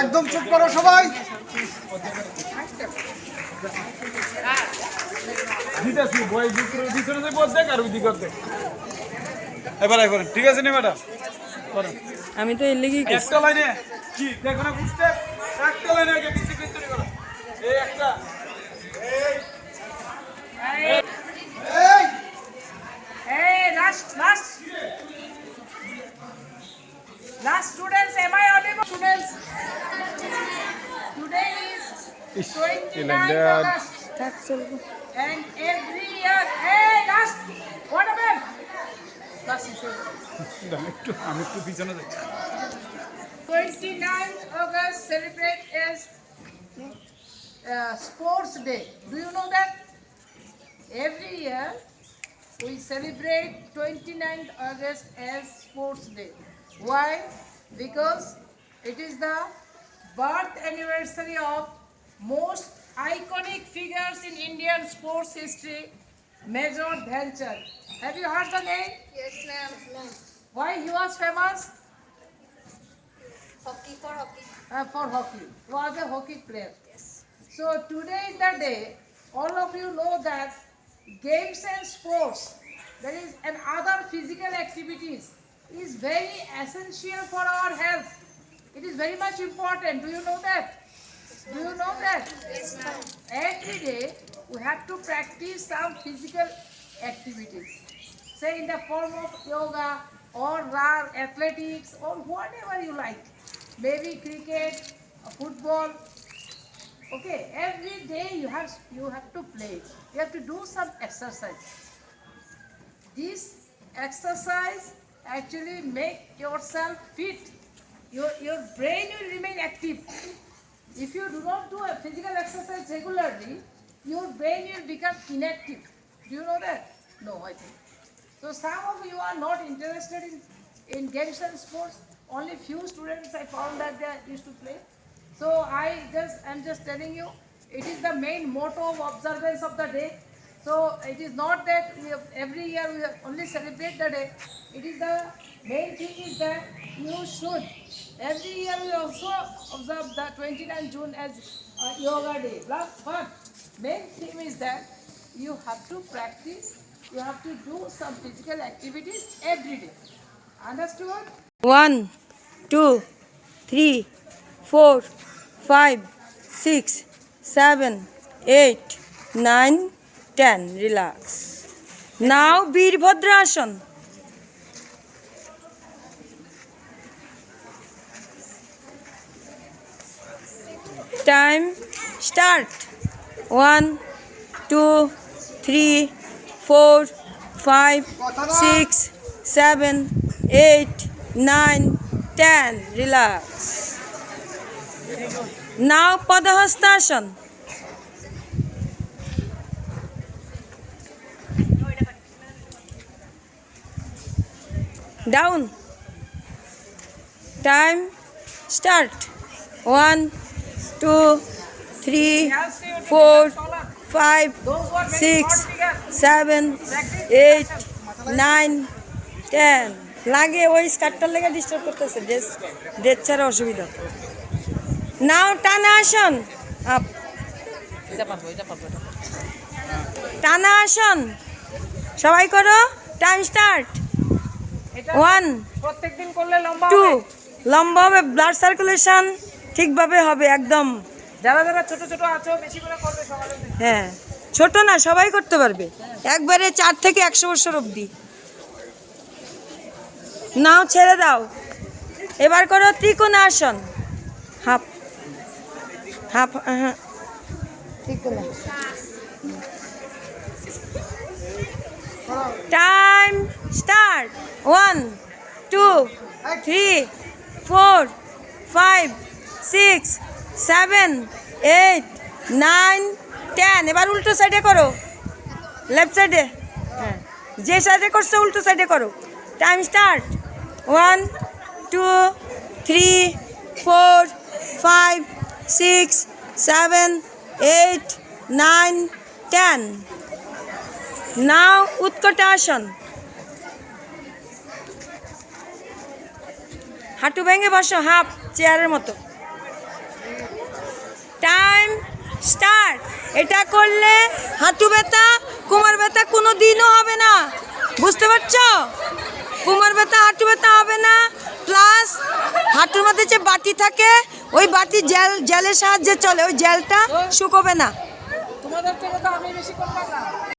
একদম চুপ করো সবাই। ঠিক আছে নি ম্যাডাম, আমি তো এর লেগে একটা লাইনে কি দেখো না, বুঝতে একটা লাইনে আগে ডিসিপ্লিন তৈরি করো। এই একটা Last students, am I audible? Students, today is 29th August and every year, hey, last, what about? Last is আমি একটু পিছনে যাই। 29th August celebrate as Sports Day. Do you know that? Every year we celebrate 29th August as Sports Day. Why? Because it is the birth anniversary of most iconic figures in Indian sports history, Major Dhyanchand. Have you heard the name? Yes, ma'am. Why he was famous? Hockey for hockey. For hockey. He was a hockey player. Yes. So today is the day. All of you know that games and sports, that is, and other physical activities, is very essential for our health. It is very much important. Do you know that? Do you know that? Yes, ma'am. Every day we have to practice some physical activities. Say in the form of yoga or run, athletics or whatever you like. Maybe cricket, football. Okay, every day you have to play. You have to do some exercise. This exercise actually make yourself fit. Your brain will remain active. If you do not do a physical exercise regularly, your brain will become inactive. Do you know that? No, I think. So some of you are not interested in games and sports. Only few students I found that they used to play. So I'm just telling you, it is the main motto of observance of the day. So it is not that every year we only celebrate the day. It is the main thing is that you should. Every year we also observe the 29th June as yoga day. But main thing is that you have to practice. You have to do some physical activities every day. Understood? 1 2 3 4 5 6 7 8 9 10. Relax. Now Veerbhadrasan. Time start. 1 2 3 4 5 6 7 8 9 10. Relax. Now Padahastasana. Down. Time start. 1 2 3 4 5 6 7 8 9 10. লাগে ওই স্কার্টটার লেগে disturb করতেছে, dress ছাড়া অসুবিধা। নাও টানা আসন up, টানা আসন সবাই করো। Time start. 1 প্রত্যেকদিন করলে লম্বা 2 হবে। লম্বা হবে, ব্লাড সার্কুলেশন ঠিকভাবে হবে একদম। যারা যারা ছোট ছোট আছো বেশি করে করবে সকালে। হ্যাঁ, ছোট না, সবাই করতে পারবে, একবারে 4 থেকে 100 বছর অবধি। নাও ছেড়ে দাও। এবার করো ত্রিকোণাসন। হাফ হাফ, হ্যাঁ ত্রিকোণ। Time start. 1 2 3 4 5 6 7 8 9 10। এবার উল্টো সাইডে করো, লেফট সাইডে। হ্যাঁ, যে সাইডে করছো উল্টো সাইডে করো। Time start. 1 2 3 4 5 6 7 8 9 10। নাও উৎকটাসন। হাঁটু ভেঙে বসো, হাফ চেয়ারের মতো। Time start. এটা করলে হাঁটু ব্যথা কোমর ব্যথা কোনো দিনও হবে না, বুঝতে পারছো? কোমর ব্যথা হাঁটু ব্যথা হবে না। প্লাস হাঁটুর মধ্যে যে বাটি থাকে ওই বাটি জেলের সাহায্যে চলে, ওই জেলটা শুকোবে না। তোমাদের থেকে তো আমি বেশি করলাম না।